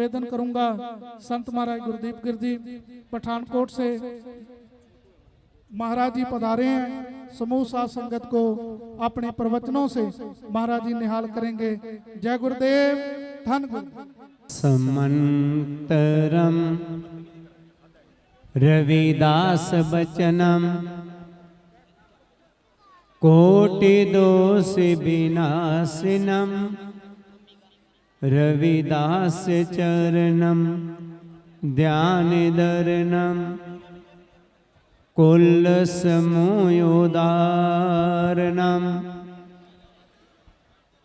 निवेदन करूंगा संत महाराज गुरदीप गिर जी पठानकोट से महाराज जी पधारे हैं। समूह साध संगत को अपने प्रवचनों से महाराज जी निहाल करेंगे। जय गुरुदेव, धन गुरु। समंतरम रविदास बचनम कोटि दोष विनाशिनम रविदास चरणम ध्यान दरणम कुल समूयोदारणम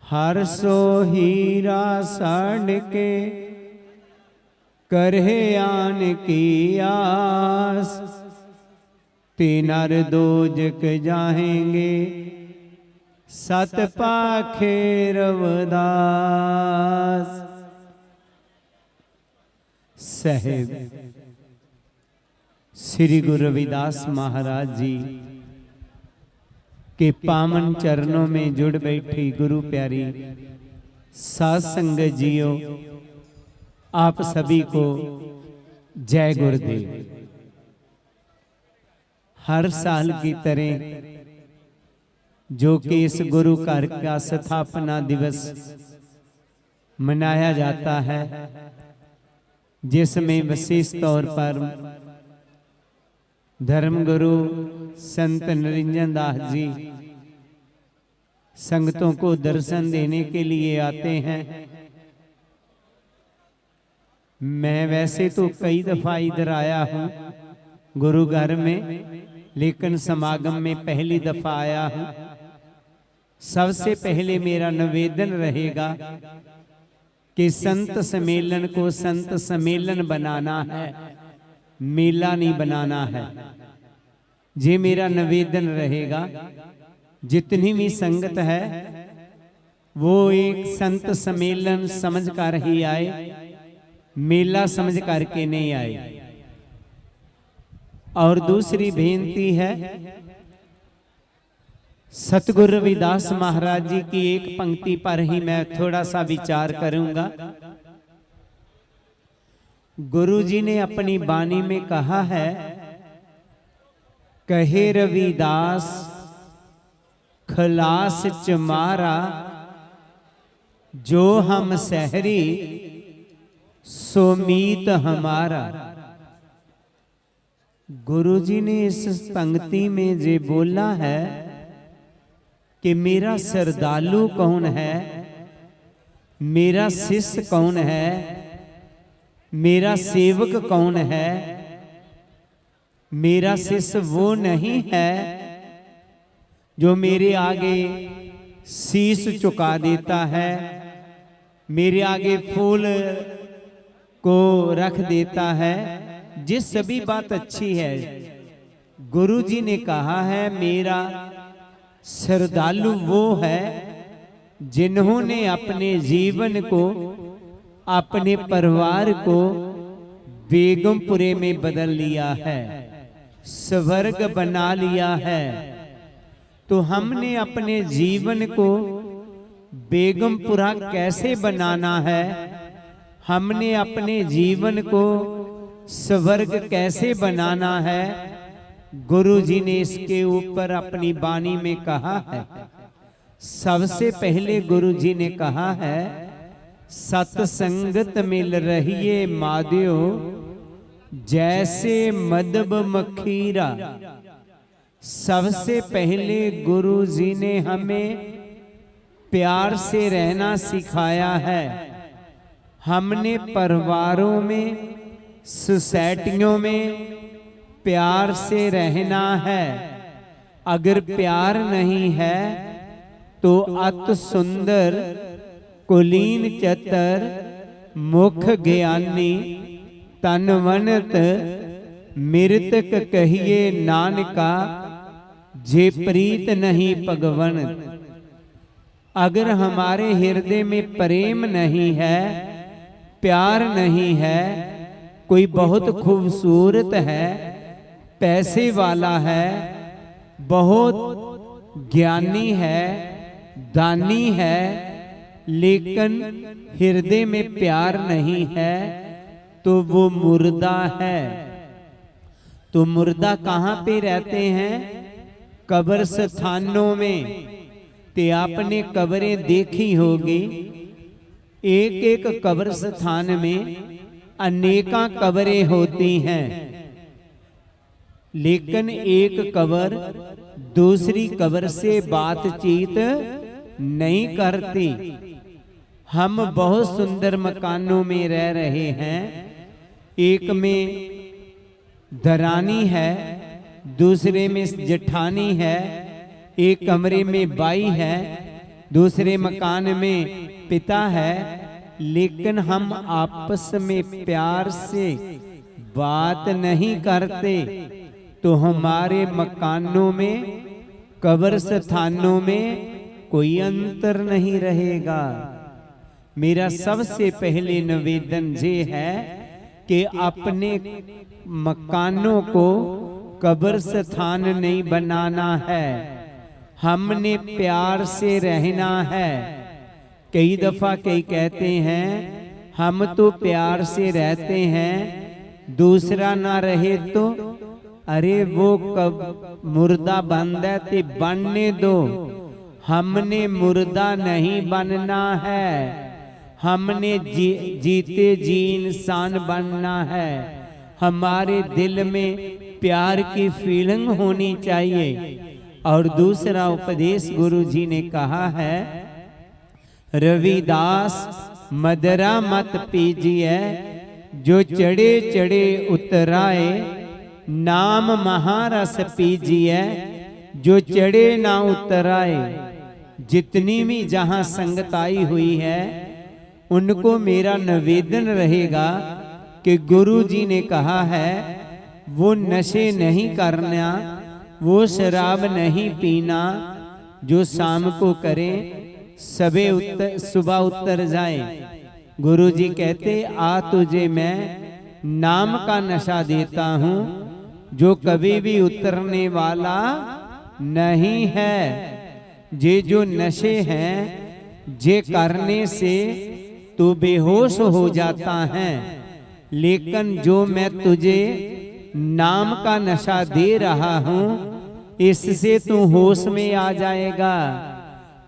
हर्षो हीरा साढ़ के करहे आन की आस तीनर दोजक जाएंगे सत पाखे रवदास। साहिब श्री गुरु रविदास महाराज जी के पावन चरणों में जुड़ बैठी गुरु प्यारी साध संगत जियो, आप सभी को जय गुरुदेव। हर साल की तरह जो कि इस गुरु घर का स्थापना दिवस मनाया जाता है, जिसमें विशेष तौर पर धर्मगुरु संत निरंजन दास जी संगतों को दर्शन देने के लिए आते हैं। मैं वैसे तो कई दफा इधर आया हूँ गुरु घर में, लेकिन समागम में पहली दफा आया हूँ। सबसे पहले मेरा निवेदन रहेगा कि संत सम्मेलन को संत सम्मेलन बनाना है, मेला नहीं बनाना है। ये मेरा निवेदन रहेगा। जितनी भी संगत है वो एक संत सम्मेलन समझ कर ही आए, मेला समझ करके नहीं आए। और दूसरी बेनती है, सतगुरु रविदास महाराज जी की एक पंक्ति पर ही मैं थोड़ा सा विचार करूंगा। गुरु जी ने अपनी बानी में कहा है, कहे रविदास खलास चमारा जो हम सहरी सोमीत हमारा। गुरु जी ने इस पंक्ति में जे बोला है कि मेरा श्रद्धालु कौन है, मेरा शिष्य कौन है, मेरा सेवक कौन है। मेरा शिष्य वो नहीं है जो मेरे आगे शीश झुका देता है, मेरे आगे फूल को रख देता है। जिस सभी बात अच्छी है, गुरु जी ने कहा है मेरा श्रद्धालु वो है जिन्होंने अपने जीवन को, अपने परिवार को बेगमपुरे में बदल लिया है, स्वर्ग बना लिया है। तो हमने अपने जीवन को बेगमपुरा कैसे बनाना है, हमने अपने जीवन को स्वर्ग कैसे बनाना है, गुरु जी ने इसके ऊपर अपनी बानी में कहा है। सबसे पहले गुरु जी ने कहा है, सत्संगत मिल रहिए माध्यो जैसे मदब मखीरा। सबसे पहले गुरु जी ने हमें प्यार से रहना सिखाया है। हमने परिवारों में, सोसाइटियों में प्यार से रहना है। अगर प्यार नहीं है तो अत सुंदर कुलीन चतर मुख ज्ञानी तनवनत मृतक कहिए नानका जे प्रीत नहीं भगवन। अगर हमारे हृदय में प्रेम नहीं है, प्यार नहीं है, कोई बहुत खूबसूरत है, पैसे वाला है, बहुत ज्ञानी है, दानी है, लेकिन हृदय में प्यार नहीं है तो वो मुर्दा है। तो मुर्दा कहाँ पे रहते हैं? कब्र स्थानों में। ते आपने कब्रें देखी होगी, एक एक कब्र स्थान में अनेका कब्रें होती हैं, लेकिन एक कब्र दूसरी कब्र से बातचीत नहीं करती। हम बहुत सुंदर मकानों में रह रहे हैं, एक में दरानी है, दूसरे में जेठानी है, एक कमरे में बाई है, दूसरे मकान में पिता है, लेकिन हम आपस में प्यार से बात नहीं करते। तो हमारे मकानों में, कब्र स्थानों में कोई अंतर नहीं रहेगा। मेरा सबसे पहले निवेदन ये है कि अपने मकानों को कब्र स्थान नहीं बनाना है, हमने प्यार से रहना है। कई दफा कई कहते हैं हम तो प्यार से रहते हैं, दूसरा ना रहे तो, अरे वो कब मुर्दा बंद है ते बनने दो। हमने मुर्दा नहीं बनना है, हमने जीते जी इंसान बनना है। हमारे दिल में प्यार की फीलिंग होनी चाहिए। और दूसरा उपदेश गुरु जी ने कहा है, रविदास मदरा मत पीजिए, जो चढ़े चढ़े उतराए, नाम महारस पीजिए, जो चढ़े ना उतराए। जितनी भी जहां संगत आई हुई है, उनको मेरा निवेदन रहेगा कि गुरु जी ने कहा है वो नशे नहीं करना, वो शराब नहीं पीना, जो शाम को करे सुबह उतर जाए। गुरु जी कहते आ तुझे मैं नाम का नशा देता हूं, जो कभी भी उतरने वाला नहीं है। ये जो नशे हैं, जे करने से तू बेहोश हो जाता है, लेकिन जो मैं तुझे नाम का नशा दे रहा हूं, इससे तू होश में आ जाएगा।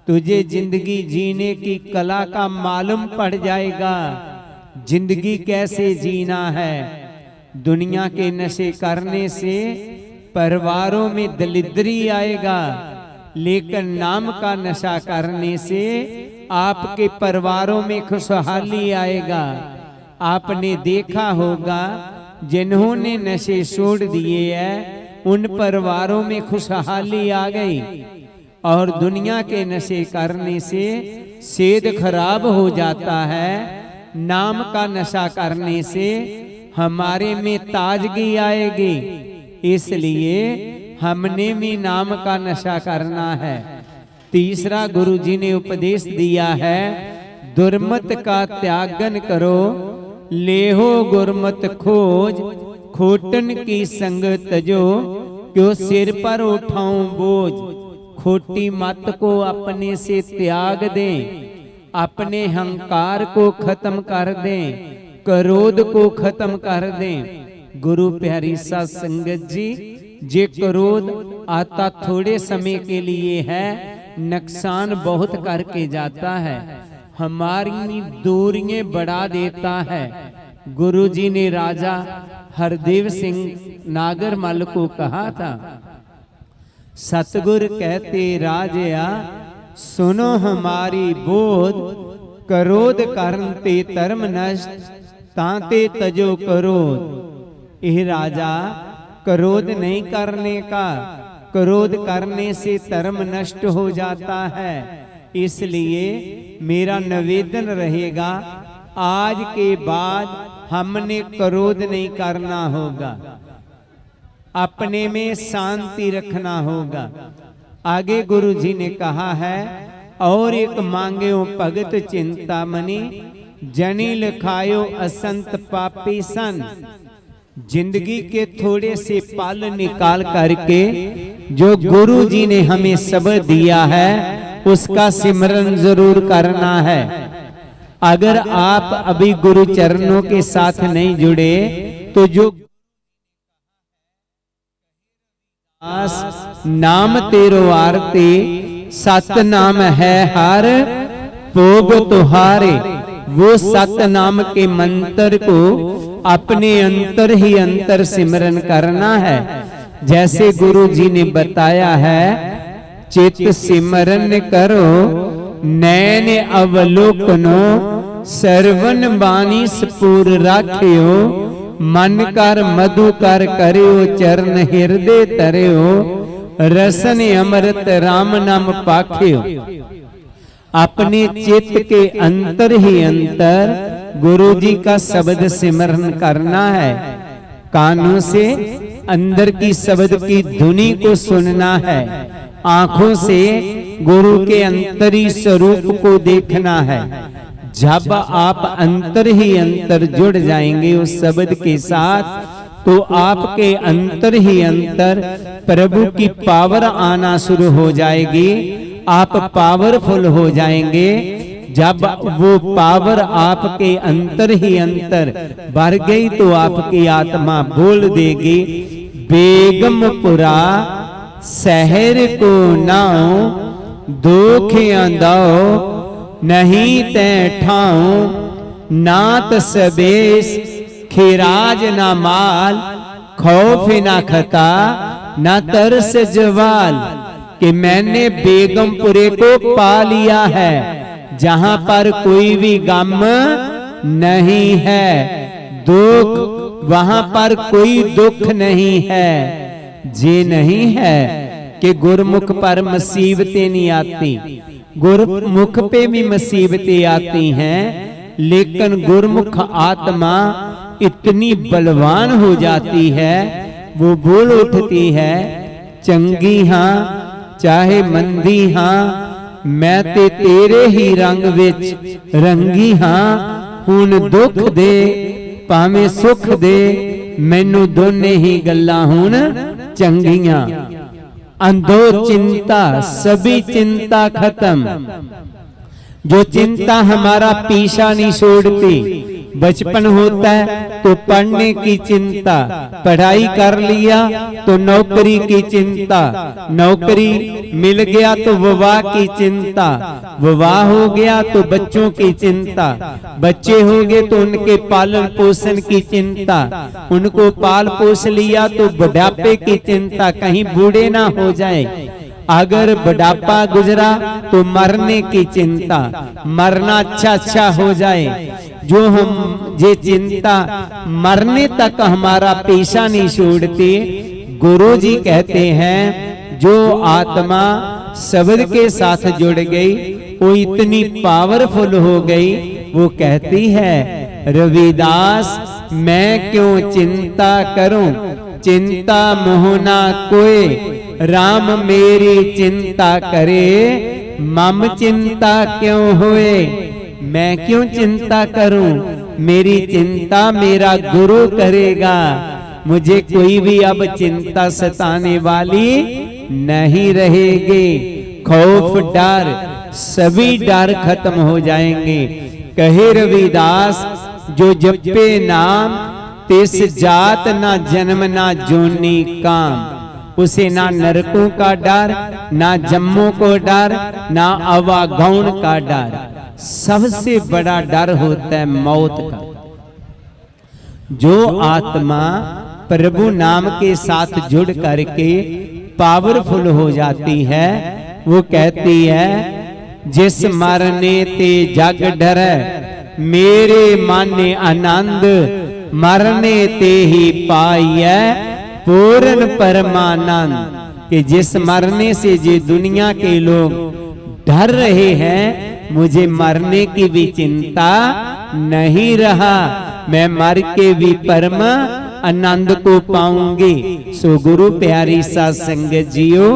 तुझे जिंदगी जीने की कला का मालूम पड़ जाएगा, जिंदगी कैसे जीना है। दुनिया के नशे करने से परिवारों में दरिद्री आएगा, लेकिन नाम का नशा करने से आपके परिवारों में खुशहाली आएगा। आपने देखा होगा जिन्होंने नशे छोड़ दिए हैं, उन परिवारों में खुशहाली आ गई। और दुनिया के नशे करने से सेहत खराब हो जाता है, नाम का नशा करने से हमारे में ताजगी आएगी। इसलिए हमने भी नाम का नशा करना है। तीसरा गुरु जी ने उपदेश दिया है, दुर्मत का त्यागन करो, लेहो गुरमत खोज, खोटन की संग तजो, क्यों सिर पर उठाऊं बोझ। खोटी मत को अपने से त्याग दें, अपने अहंकार को खत्म कर दें, क्रोध को खत्म कर दें। गुरु प्यारी सा संगत जी, जे क्रोध आता थोड़े समय के लिए है, नुकसान बहुत करके जाता है, हमारी दूरियां बढ़ा देता है। गुरु जी ने राजा हरदेव सिंह नागरमल को कहा था, सतगुर कहते राजया सुनो हमारी बोध, क्रोध करन ते धर्म नष्ट, ताते तजो क्रोध। यह राजा क्रोध नहीं करने का, क्रोध करने से धर्म नष्ट हो जाता है। इसलिए मेरा निवेदन रहेगा, आज के बाद हमने क्रोध नहीं करना होगा, अपने में शांति रखना होगा। आगे गुरु जी ने कहा है, और एक मांग्यो भगत चिंतामणि, जनी लिखायो असंत पापी सन। जिंदगी के थोड़े से पल निकाल करके जो गुरु जी ने हमें सबक दिया है, उसका सिमरन जरूर करना है। अगर आप अभी गुरु चरणों के साथ नहीं जुड़े तो जो नाम तेरो आरती सत नाम है हर भोग तुहारे, वो सत नाम के मंत्र को अपने अंतर ही अंतर सिमरन करना है। जैसे गुरु जी ने बताया है, चित सिमरन करो नैन अवलोकनो, सर्वन बानी सपूर राखियो, मन कर मधु कर करियो, चरण हृदय तरियो, रसन अमृत राम नाम पाखियो। अपने चित्त के अंतर ही अंतर गुरु जी का शब्द सिमरन करना है। कानों से अंदर की शब्द की धुनी को सुनना है, आंखों से गुरु के अंतरी स्वरूप को देखना है। जब आप अंतर ही अंतर जुड़ जाएंगे उस शब्द के साथ, तो आपके अंतर ही अंतर प्रभु की पावर आना शुरू हो जाएगी। आप पावरफुल हो जाएंगे। जब वो पावर आपके अंतर ही अंतर बढ़ गई तो आपकी आत्मा बोल देगी, बेगमपुरा शहर को नाओ, दोखियां दाओ नहीं तै ठाओ, नात सबेस खिराज ना माल, खौफ ना खता ना तरस जवाल। कि मैंने बेगमपुरे को पा लिया है, जहां पर कोई भी गम नहीं है, दुख वहां पर कोई दुख नहीं है। जे नहीं है कि गुरमुख पर मुसीबतें नहीं आती, गुरमुख पे भी मुसीबतें आती हैं, लेकिन गुरमुख आत्मा इतनी बलवान हो जाती है, वो बोल उठती है, चंगी हां चाहे मंदी हां, मैं ते तेरे ही रंग विच रंगी हां, हुण दुख दे भावें सुख दे, मैनू दोने ही गल्लां हुण चंगियां। अंधो चिंता सभी चिंता खत्म। जो चिंता हमारा पीछा नहीं छोड़ती। बचपन होता है तो पढ़ने की चिंता, पढ़ाई कर लिया तो नौकरी की चिंता, नौकरी मिल गया तो विवाह की चिंता, विवाह हो गया तो बच्चों की चिंता, बच्चे हो गए तो उनके पालन पोषण की चिंता, उनको पाल पोष लिया तो बुढ़ापे की चिंता, कहीं बूढ़े ना हो जाए। अगर बुढ़ापा गुजरा तो मरने की चिंता, मरना अच्छा हो जाए। जो हम ये चिंता मरने तक हमारा पीछा नहीं छोड़ती। गुरु जी कहते हैं जो आत्मा शब्द के साथ जुड़ गई वो इतनी पावरफुल हो गई, वो कहती है रविदास मैं क्यों चिंता करूं, चिंता मोहना कोई, राम मेरी चिंता करे, मम चिंता क्यों होए। मैं क्यों चिंता करूं, मेरी चिंता मेरा गुरु करेगा। मुझे कोई भी अब चिंता सताने वाली नहीं रहेगी। खौफ डर सभी डर खत्म हो जाएंगे। कहे रविदास जो जपे नाम, तिस जात ना जन्म ना जोनी काम। उसे ना नरकों का डर, ना जम्मों को डर, ना अवागौण का डर। सबसे बड़ा डर होता है मौत का। जो आत्मा प्रभु नाम के साथ जुड़ करके पावरफुल हो जाती है, वो कहती है जिस मरने ते जग डरे, मेरे माने आनंद, मरने ते ही पाइए पूर्ण परमानंद। कि जिस मरने से जो दुनिया के लोग डर रहे हैं, मुझे मरने की भी चिंता नहीं रहा, मैं मर के भी परम आनंद को पाऊंगी। सो गुरु प्यारी साध संगत जियो,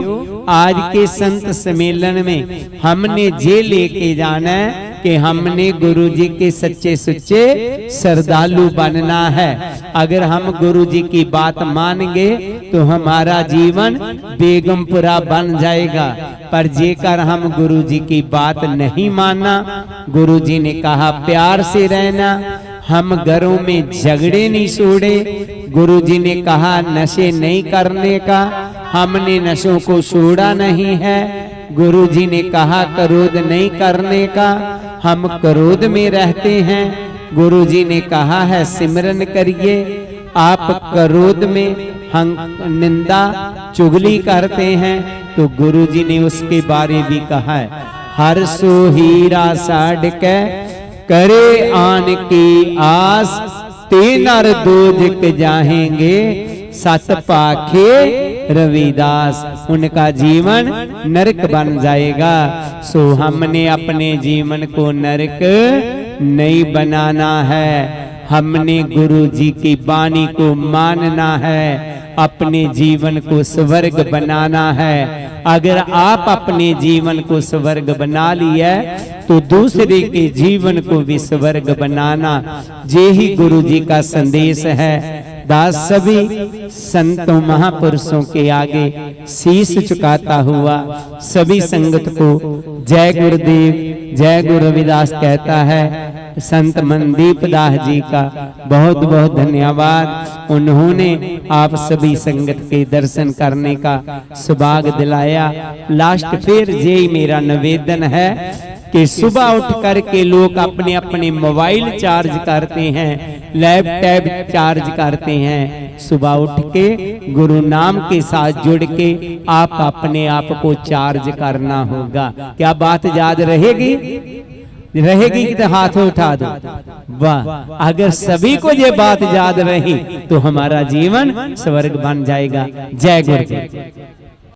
आज के संत सम्मेलन में हमने जे लेके जाना है कि हमने गुरु जी के सच्चे सुच्चे श्रद्धालु बनना है। अगर हम गुरु जी की बात मानेंगे तो हमारा जीवन बेगमपुरा बन जाएगा। पर जेकर हम गुरु जी की बात नहीं माना, गुरु जी ने कहा प्यार से रहना, हम घरों में झगड़े नहीं छोड़े। गुरु जी ने कहा नशे नहीं करने का, हमने नशों को छोड़ा नहीं है। गुरु जी ने कहा क्रोध नहीं करने का, हम क्रोध में रहते हैं। गुरु जी ने कहा है सिमरन करिए, आप क्रोध में हम निंदा चुगली करते हैं। तो गुरु जी ने उसके बारे भी कहा है, हर सो हीरा साड़ के करे आन की आस, ते नर दूधिक जाहेंगे सत पाखे रविदास। उनका जीवन नरक बन जाएगा। सो हमने अपने जीवन को नरक नहीं बनाना है, हमने गुरु जी की वाणी को मानना है, अपने जीवन को स्वर्ग बनाना है। अगर आप अपने जीवन को स्वर्ग बना लिया तो दूसरे के जीवन को भी स्वर्ग बनाना, यही गुरु जी का संदेश है। दास सभी संतों महापुरुषों के आगे शीश झुकाता हुआ सभी संगत को जय गुरुदेव जय गुरु रविदास कहता है। संत मनदीप दास जी का बहुत बहुत धन्यवाद, उन्होंने आप सभी संगत के दर्शन करने का सौभाग्य दिलाया। लास्ट फिर यही मेरा निवेदन है कि सुबह उठ करके लोग अपने अपने मोबाइल चार्ज करते हैं, लैपटॉप चार्ज करते हैं। सुबह उठ के गुरु नाम के साथ जुड़ के आप अपने आप को चार्ज करना होगा। क्या बात याद रहेगी? रहेगी कि तो हाथ उठा दो। वाह, अगर सभी को ये बात याद रही तो हमारा जीवन स्वर्ग बन जाएगा। जय गुरुदेव।